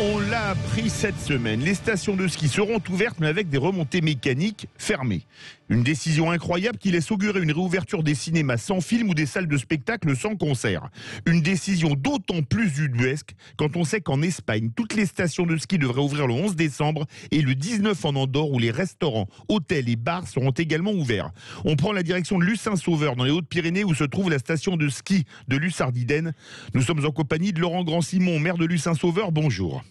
On l'a appris cette semaine. Les stations de ski seront ouvertes mais avec des remontées mécaniques fermées. Une décision incroyable qui laisse augurer une réouverture des cinémas sans film ou des salles de spectacle sans concert. Une décision d'autant plus ubuesque quand on sait qu'en Espagne, toutes les stations de ski devraient ouvrir le 11 décembre et le 19 en Andorre où les restaurants, hôtels et bars seront également ouverts. On prend la direction de Lucin-Sauveur dans les Hautes-Pyrénées où se trouve la station de ski de Lussardiden. Nous sommes en compagnie de Laurent Grand-Simon, maire de Lucin-Sauveur. Bonjour.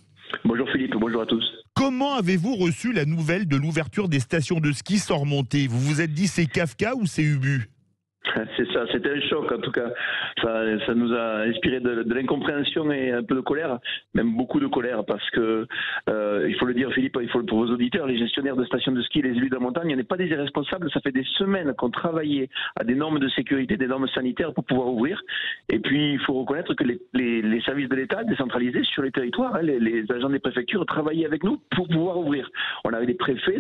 Bonjour Philippe, bonjour à tous. Comment avez-vous reçu la nouvelle de l'ouverture des stations de ski sans remontée? Vous vous êtes dit c'est Kafka ou c'est Ubu? C'est ça, c'était un choc en tout cas. Ça nous a inspiré de l'incompréhension et un peu de colère, même beaucoup de colère, parce que il faut le dire Philippe, il faut pour vos auditeurs, les gestionnaires de stations de ski, les élus de la montagne, on n'est pas des irresponsables. Ça fait des semaines qu'on travaillait à des normes de sécurité, des normes sanitaires pour pouvoir ouvrir. Et puis il faut reconnaître que les services de l'État décentralisés sur les territoires, les agents des préfectures travaillaient avec nous pour pouvoir ouvrir. On avait des préfets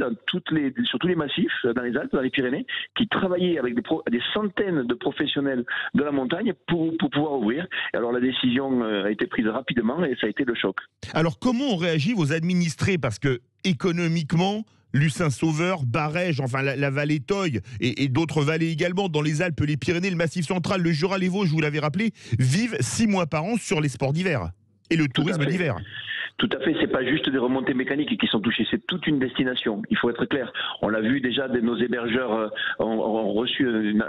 sur tous les massifs, dans les Alpes, dans les Pyrénées, qui travaillaient avec des centaines de professionnels de la montagne pour pouvoir ouvrir. Et alors la décision a été prise rapidement et ça a été le choc. Alors comment ont réagi vos administrés? Parce que économiquement, Lucin-Sauveur, Barèges, enfin la vallée Toye et d'autres vallées également, dans les Alpes, les Pyrénées, le Massif central, le Jura, les Vosges, je vous l'avez rappelé, vivent 6 mois par an sur les sports d'hiver et le tourisme d'hiver. Tout à fait, c'est pas juste des remontées mécaniques qui sont touchées, c'est toute une destination. Il faut être clair. On l'a vu déjà, nos hébergeurs ont reçu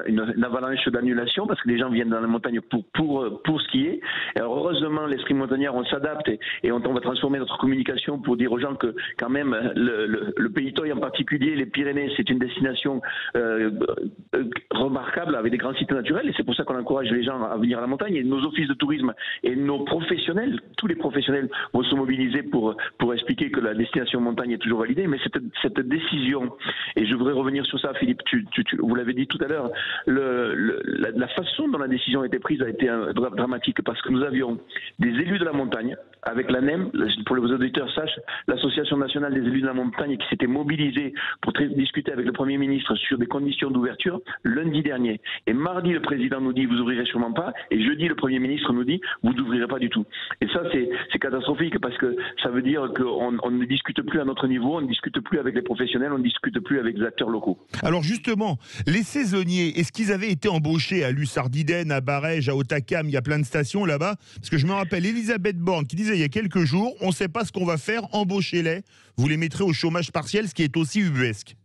une avalanche d'annulations parce que les gens viennent dans la montagne pour skier. Et alors heureusement, l'esprit montagnard, on s'adapte et on va transformer notre communication pour dire aux gens que quand même le Pays Toye en particulier, les Pyrénées, c'est une destination remarquable avec des grands sites naturels et c'est pour ça qu'on encourage les gens à venir à la montagne. Et nos offices de tourisme et nos professionnels, tous les professionnels vont se mobiliser pour expliquer que la destination montagne est toujours validée, mais cette décision, et je voudrais revenir sur ça Philippe, vous l'avez dit tout à l'heure, la façon dont la décision a été prise a été dramatique parce que nous avions des élus de la montagne, avec l'ANEM, pour les auditeurs sachent, l'Association nationale des élus de la montagne qui s'était mobilisée pour discuter avec le Premier ministre sur des conditions d'ouverture lundi dernier. Et mardi, le président nous dit vous ouvrirez sûrement pas, et jeudi, le Premier ministre nous dit vous n'ouvrirez pas du tout. Et ça, c'est catastrophique parce que ça veut dire qu'on ne discute plus à notre niveau, on ne discute plus avec les professionnels, on ne discute plus avec les acteurs locaux. Alors justement, les saisonniers, est-ce qu'ils avaient été embauchés à Lussardiden, à Barèges, à Hautacam, il y a plein de stations là-bas? Parce que je me rappelle Elisabeth Borne qui disait il y a quelques jours, on ne sait pas ce qu'on va faire, embauchez-les, vous les mettrez au chômage partiel, ce qui est aussi ubuesque.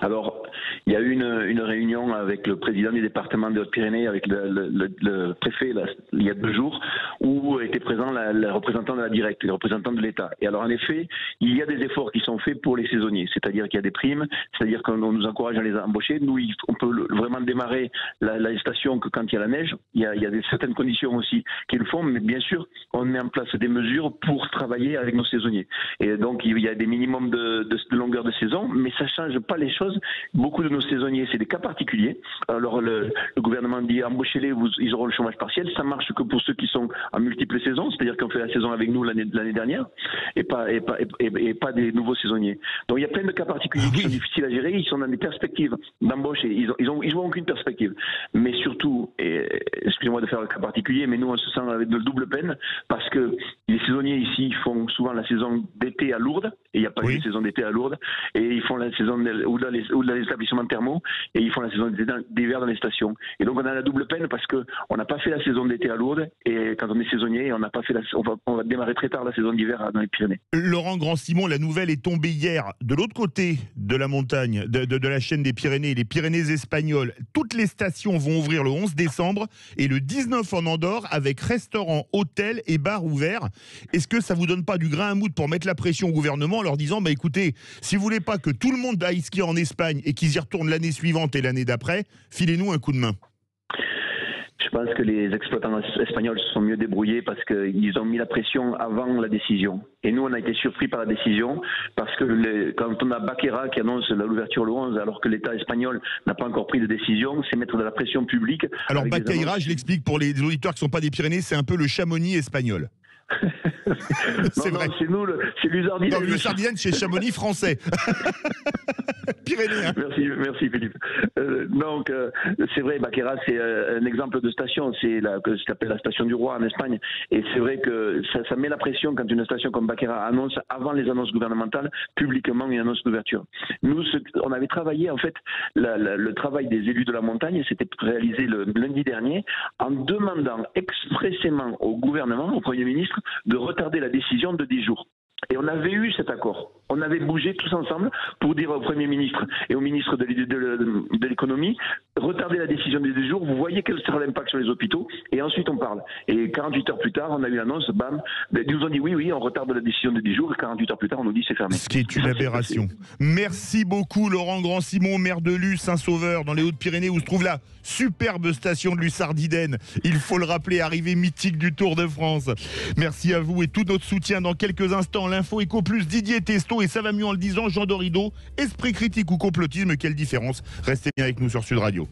Alors, il y a eu une réunion avec le président du département des Hautes-Pyrénées, avec le préfet, là, il y a 2 jours, où était présent le représentant de la Directe, le représentant de l'État. Et alors, en effet, il y a des efforts qui sont faits pour les saisonniers, c'est-à-dire qu'il y a des primes, c'est-à-dire qu'on nous encourage à les embaucher. Nous, on peut vraiment démarrer la station que quand il y a la neige. Il y a certaines conditions aussi qui le font, mais bien sûr, on met en place des mesures pour travailler avec nos saisonniers. Et donc, il y a des minimums de longueur de saison, mais ça ne change pas les choses. Beaucoup de nos saisonniers, c'est des cas particuliers. Alors le gouvernement dit embauchez-les, ils auront le chômage partiel. Ça marche que pour ceux qui sont en multiples saisons, c'est-à-dire qu'on fait la saison avec nous l'année dernière et pas des nouveaux saisonniers. Donc il y a plein de cas particuliers qui sont difficiles à gérer. Ils sont dans des perspectives d'embauche et ils ont aucune perspective. Mais surtout, excusez-moi de faire le cas particulier, mais nous on se sent avec de double peine parce que les saisonniers ici font souvent la saison d'été à Lourdes et il n'y a pas de saison d'été à Lourdes et ils font la saison ou dans les établissements thermaux et ils font la saison d'hiver dans les stations. Et donc on a la double peine parce qu'on n'a pas fait la saison d'été à Lourdes et quand on est saisonnier, on va démarrer très tard la saison d'hiver dans les Pyrénées. Laurent Grand-Simon, la nouvelle est tombée hier de l'autre côté de la montagne, de la chaîne des Pyrénées, les Pyrénées espagnoles. Toutes les stations vont ouvrir le 11 décembre et le 19 en Andorre avec restaurants, hôtels et bars ouverts. Est-ce que ça vous donne pas du grain à moudre pour mettre la pression au gouvernement en leur disant bah écoutez, si vous voulez pas que tout le monde aille skier en Espagne et qu'ils y retournent l'année suivante et l'année d'après, filez-nous un coup de main. Je pense que les exploitants espagnols se sont mieux débrouillés parce qu'ils ont mis la pression avant la décision. Et nous, on a été surpris par la décision parce que quand on a Baquera qui annonce l'ouverture le 11 alors que l'État espagnol n'a pas encore pris de décision, c'est mettre de la pression publique. Alors Baquera, je l'explique pour les auditeurs qui ne sont pas des Pyrénées, c'est un peu le Chamonix espagnol. C'est vrai. C'est nous, c'est Luzardine. Non, Luzardine, c'est Chamonix français. Pyrénéen. Merci Philippe. Donc, c'est vrai, Baqueira, c'est un exemple de station. C'est ce qu'on appelle la station du roi en Espagne. Et c'est vrai que ça met la pression quand une station comme Baqueira annonce, avant les annonces gouvernementales, publiquement une annonce d'ouverture. Nous, on avait travaillé, en fait, le travail des élus de la montagne, c'était réalisé le lundi dernier, en demandant expressément au gouvernement, au Premier ministre, de retarder la décision de 10 jours. Et on avait eu cet accord. On avait bougé tous ensemble pour dire au Premier ministre et au ministre de l'économie, retardez la décision des 10 jours, vous voyez quel sera l'impact sur les hôpitaux, et ensuite on parle. Et 48 heures plus tard, on a eu l'annonce, bam, ils nous ont dit oui, on retarde la décision des 10 jours, et 48 heures plus tard, on nous dit c'est fermé. Ce qui est une aberration. Merci beaucoup Laurent Grand-Simon, maire de Luce, Saint-Sauveur, dans les Hautes-Pyrénées, où se trouve la superbe station de Lussardiden. Il faut le rappeler, arrivée mythique du Tour de France. Merci à vous et tout notre soutien. Dans quelques instants, l'info Éco Plus, Didier Testo, et ça va mieux en le disant, Jean Dorido. Esprit critique ou complotisme, quelle différence? Restez bien avec nous sur Sud Radio.